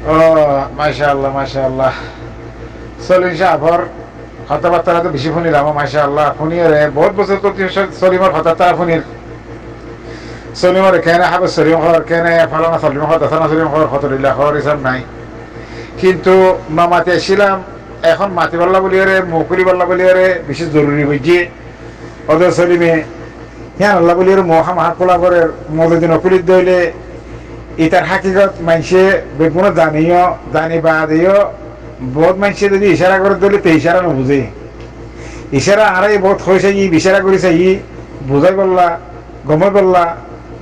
ও মাশাআল্লাহ মাশাআল্লাহ। সলিম সাহর কথাবার্তা তো বেশি শুনিলাম মাশাআল্লাহ। শুনিয়ে বহুত বছর তো সলিমর কথা শুনির সলিমর কেনে হাবে সলিম হওয়ার কেনে ফালানা সলিম হওয়ার দাসানা সলিম হওয়ার হতরিল্লা হওয়ার হিসাব নাই। কিন্তু মামাতে এসেছিলাম এখন মাতি পাল্লা বলি আরে মুকুলি পাল্লা বলি আরে বেশি জরুরি বুঝছি ওদের সলিমে হ্যাঁ আল্লাহ বলি আরে মহা মাহাকোলা করে মদদিন অকুলিত দইলে ইতার হাকিগত মানসে বেগুন জানিও জানি বা দিও বহুত মানসে যদি ইশারা করে দিলে তো ইশারা নুবুঝে ইশারা আরাই বহুত হয়েছে ই ইশারা করেছে ই বুঝাই বললা গমে বললা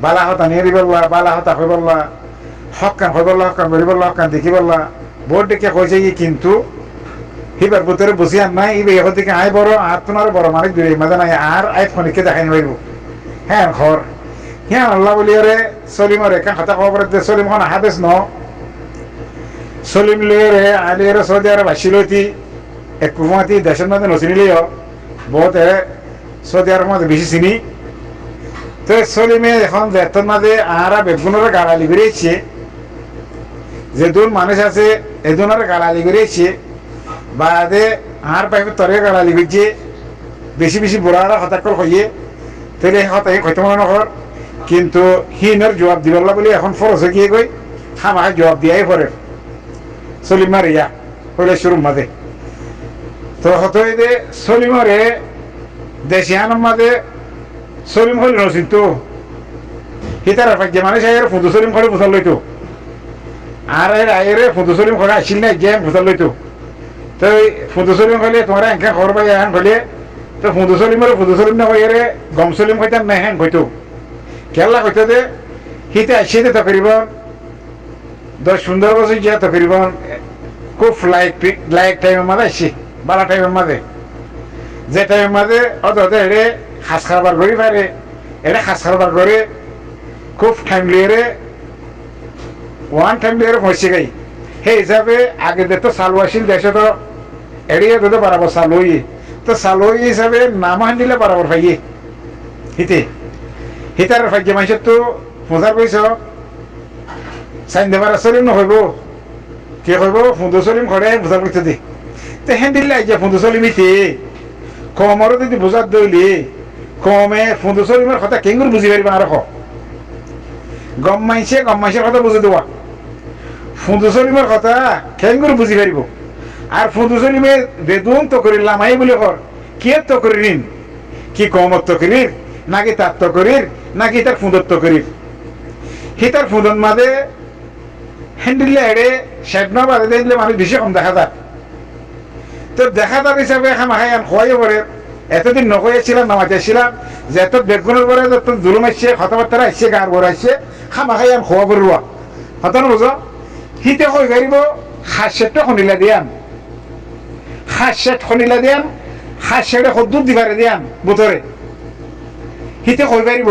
বালা হতা নিয়ে বললা বালা হতা হয়ে বললা হকান হয়ে বললা হকান বেরি বললা হকান দেখি বললা বহুত ডেকে হয়েছে ই কিন্তু হিবার ভিতরে বুঝি আর নাই ইবে এখন থেকে আয় বড় আর তোমার বড় মালিক দূরে মাঝে নাই আর আই ফোনকে দেখাই নিব হ্যাঁ ঘর হ্যাঁ আল্লাহ বলি আরে সলিমর একা কথা খবর সলিম খন হাবেস ন সলিম লিয়ে আলি রে সৌদি আরব আসিলতি এক কুমাতি দেশের মধ্যে নচিনিলেও বহুত সৌদি আরব মধ্যে বেশি চিনি তো সলিমে এখন দেশের মাঝে আর বেগুনের গাড়ালি বেরিয়েছে যে দূর মানুষ আছে এজনের গাড়ালি বেরিয়েছে বাদে আর পাইপে তরে গাড়ালি বেরিয়েছে বেশি বেশি বুড়ারা হতাকল হইয়ে তাহলে হতাই হয়তো মনে নকর কিন্তু হিনের জবাব দিবল্লা বলে এখন ফরসে গিয়ে গই হামাকে জবাব দিয়াই পরে সলিমার ইয়া হইলে শুরুর মাঝে তো হতো যে সলিমরে দেশিয়ানোর মাঝে সলিম হইল নসিন তো হিতার যে মানুষ আয়ের ফুদু সলিম করে ফুসাল লইতো আর এর আয়ের ফুদু সলিম করে আসিল না যে ফুসাল লইতো তো ফুদু সলিম হইলে তোমার এনকা খবর পাই এখন হইলে তো ফুদু সলিম না হইরে গম সলিম হইতাম না হ্যাঁ হইতো কেলা হইতে দে হিতে আসিতে তকরিবন 10-15 বছর যা তকরিবন খুব লাইক টাইমের মাঝে আসছি বালা টাইমের মাঝে যে টাইমের মাঝে অত এড়ে হাঁস খাবার করি পারে এড়ে হাঁস খাবার করে খুব টাইম লিয়ে ওয়ান টাইম লিয়ে পৌঁছে গাই সেই হিসাবে আগে যে তো চালু আসিল দেশে তো এড়িয়ে তো বরাবর চালুই তো চালুই হিসাবে নামান দিলে বরাবর পাইয়ে হিতে হিতার ভাগ্য মানুষের তো পূজার কইস চাইন দেবার চলিম নহইব কে কইব ফুন্দু চলিম ঘরে পূজা করতে দে তো হেন দিলে যে ফুন্দু চলিম ইতে কমরও যদি বুঝার দইলি কমে ফুন্দু চলিমের কথা কেঙ্গুর বুঝি পারিবা আর গম মাইসের কথা বুঝে দেওয়া ফুন্দু চলিমের কথা কেঙ্গুর বুঝি পারিব আর ফুন্দু চলিমে বেদুন তো করিলাম আই বলে কর কে তো করিন কি কমত তো করির নাকি তার তো করির নাকি তার ফুঁদত্ব করির হিতার ফুঁদন মাঝে হ্যান্ডিলে এড়ে শেখ না বাদে দিলে মানুষ বেশি কম দেখা যায় তো দেখা যার হিসাবে খামাখাই খোয়াই পরে এতদিন নকইয়াছিলাম নামাইতেছিলাম যে এত বেগুনের পরে যত জুলুম আসছে কথাবার্তা আসছে গার বড় আসছে খামাখাই খোয়া করবা হতো না বুঝো হিতে হয়ে গাড়িব হাত সেটটা খনিলা দিয়ান হাত সেট খনিলা দিয়ান হাত সেটে সদ্দুর দিবারে দিয়ান বুতরে হিতে হয়ে পারিব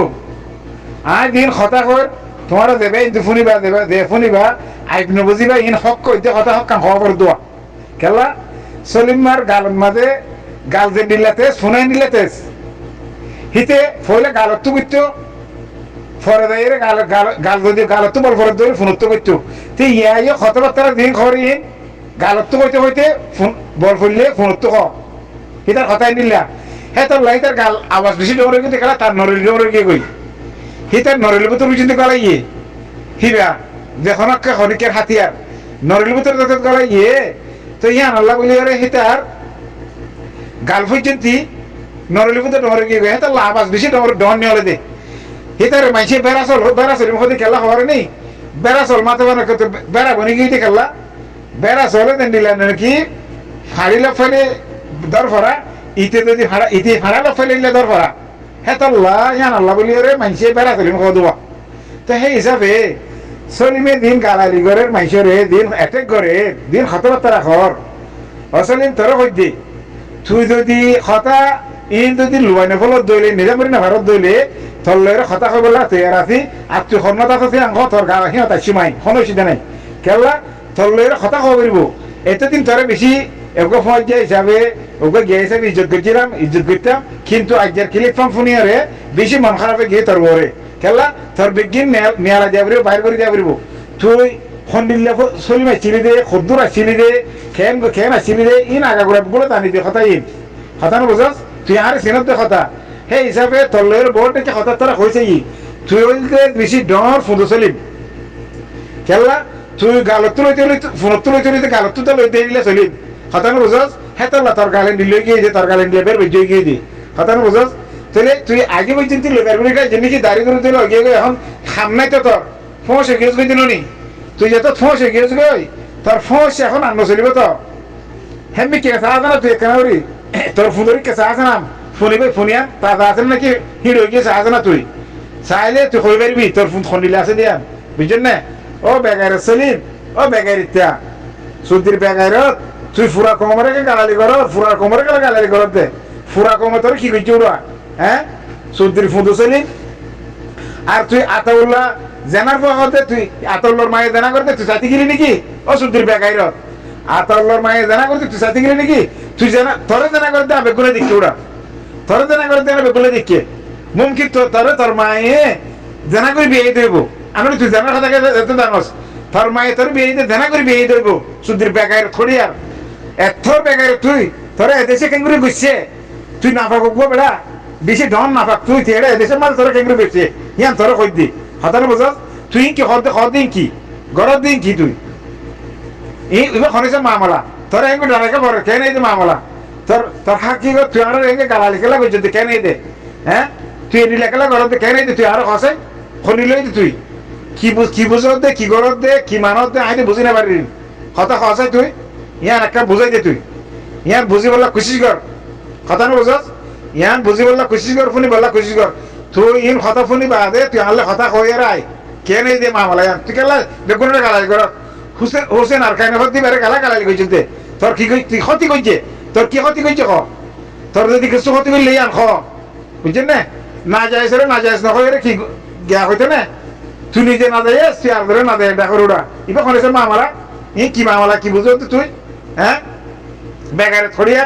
আর দিন কথা কর তোমার দেবে ইন্দু ফুনিবা দেবে দে ফুনিবা আইপ নবুঝিবা ইন হক কইতে কথা হক কাম হওয়া করে দোয়া কেলা সলিমার গালন মাঝে গাল যে নিলাতে শুনাই নিলাতে হিতে ফলে গালত তো করতো ফরে দেয় গাল যদি গালত তো বল ফরে ধরে ফোনত তো করতো তো ইয়ে কথাবার্তা দিন খবর ইন গালত তো কইতে কইতে বল ফুললে ফোনত তো হিতার কথাই নিলা হ্যাঁ তোর লাই তার গাল আওয়াজ বেশি ডোরে কিন্তু গেলা তার নরেল ডোরে গিয়ে গই হি তার নরেলের ভিতর বুঝিতে গলাই ইয়ে হিবা যখন খনিকের হাতিয়ার নরেলের ভিতর যত গলাই ইয়ে তো ইয়ান আল্লাহ বলি আরে হিতার গাল পর্যন্ত নরেলের ভিতর ডোরে গিয়ে গই হ্যাঁ তার আওয়াজ বেশি ডন নিয়ে দে হিতার মাইসে বেড়াচল মধ্যে খেলা হওয়ার নেই বেড়াচল মাথা বানা বেড়া বনে গিয়ে খেলা বেড়াচলে দেন দিলেন নাকি ফাড়িলা ফেলে দর ভরা ইতে যদি ভাড়া ইতে ভাড়া ফেলে দর ভরা হ্যাঁ তো ইয়ান আল্লাহ বলি রে মাইসে বেড়া চলিম খাওয়া দেওয়া তো সেই হিসাবে চলিমে দিন গালালি করে মাইসরে দিন এটেক করে দিন কথাবার্তা রাখর অচলিম তোর সৈদ্যে তুই যদি কথা ইন যদি লুয়াই নফলত দইলে নিজামরি নাভারত দইলে তোর লয়ের কথা কবলা তৈয়ার আছি আর তুই সন্ন্যত আছে আঙ্গ তোর গা সিহঁত সীমাই কোনো অসুবিধা নাই কেলা তোর লয়ের কথা কব পারিব এতদিন তোরে বেশি ওকে ফৌজা হিসাবে ওকে গিয়ে হিসাবে ইজ্জত করতাম কিন্তু আজকের ক্লিপ ফার্ম ফুনিয়ারে বেশি মন খারাপে গিয়ে তোর বরে কেলা তোর বিজ্ঞান নেয়ালা যাব বাইর করে যাব তুই খন্ডিল্লা সলিম আসছিলি দে খদ্দুর আসছিলি দে খেন আসছিলি দে ইন আগাগুড়া বলে টানি দে কথা ইন কথা না বুঝাস তুই আর সিনত দে কথা সেই হিসাবে তলের বোর্ড থেকে কথা তারা হয়েছে ই তুই হইতে বেশি ডর ফুঁদো সলিম খেললা তুই গালত লইতে ফোনত লইতে গালত তো লইতে দিলে সলিম কথা না বুঝাস হ্যাঁ তোর তোর গালেন দিলে গিয়ে যে তোর গালেন দিয়ে বের বেজে গিয়ে দি কথা না বুঝাস তাহলে তুই আগে পর্যন্ত লেবার বলে জিনিস দাঁড়িয়ে করে দিল গিয়ে এখন খাম নাই তো তোর ফোঁস এগিয়ে গই দিল নি তুই যত ফোঁস এগিয়ে গই তোর ফোঁস এখন আন্ন চলিব তো হেমি কেঁচা আছে না তুই এখানে তোর ফুলরি কেঁচা আছে না ফোনিবে ফোনিয়া তাজা আছে নাকি হিড় হয়ে গিয়েছে আছে না তুই চাইলে তুই হয়ে পারবি তোর ফোন খন্ডিলে আছে দিয়া বুঝছেন না ও বেগাইর সলিম ও বেগাইর ইত্যা সুদির বেগাইরত তুই ফুরা কমরে গালালি কর ফুরা কমরে গালালি করত দে ফুরা কমে তোর কি করছি ওরা হ্যাঁ সুদির ফুঁদু সলিম আর তুই আতাউল্লাহ জেনার পথে তুই আতাউল্লাহর মায়ে জানা করতে তুই সাথে গেলি নাকি ও সুদির বেগাইরত আতাউল্লাহর মায়ে জানা করতে তুই সাথে গেলি নাকি তুই জানা তোরে জানা করতে বেগুনে দেখি ওরা তোরে জানা করতে বেগুনে দেখি মুমকিন তোরে তোর মায়ে জানা করে বিয়ে দেব আমি তুই জানার কথা এত জানোস তোর মায়ে তোর বিয়ে দিয়ে জানা করে বিয়ে দেব সুদির বেগাইর থরি আর এত বেগাইর তুই তোরা এদেশে কেঙ্গুরি গুছছে তুই না পাবো বেড়া বেশি ডন না পাক তুই তেড়ে এদেশের মাল তোরা কেঙ্গুরি বেশছে ইয়ান তোরা কই দি হতারে বুঝাস তুই কি হদিন কি গরদ দিন কি তুই এবার খনেছে মামলা তোরা এঙ্গু ডালাকে বড় কেন এই মামলা তোর তোর হাক কি তুই আর এঙ্গে গালালি খেলা করছিস কেন এই দে হ্যাঁ তুই এনি লেখালা গরদ কেন এই দে তুই আর হসে খনি লই দে তুই কি বুঝত দে কি গরদ দে কি মানত দে আইতে বুঝি না পারি হতা হসে তুই ইয়ান একটা বুঝাই দে তুই ইয়ান বুঝি বললা কোশিশ কর কথা না বুঝাস ইয়ান বুঝি বললা কোশিশ কর ফোনি বললা কোশিশ কর তুই ইন কথা ফোনি বাদে তুই আনলে কথা কই রাই কেন এই দে মামলা ইয়ান তুই কেলা বেগুনের গালালি কর হোসেন আর কাইনে হতি বেরে গালালি কইছিস দে তোর কি কই তুই ক্ষতি কইছে তোর কি ক্ষতি কইছে ক তোর যদি কিছু ক্ষতি করলে ইয়ান খ বুঝছেন না যাইছ রে না যাইছ না কই রে কি গিয়া হইতে না তুই নিজে না যাইস তুই আর ধরে না দেয় দেখো ওরা ইবা খনেছে মামলা কি মামলা কি বুঝো তুই হ্যাঁ বেগারে থড়িয়া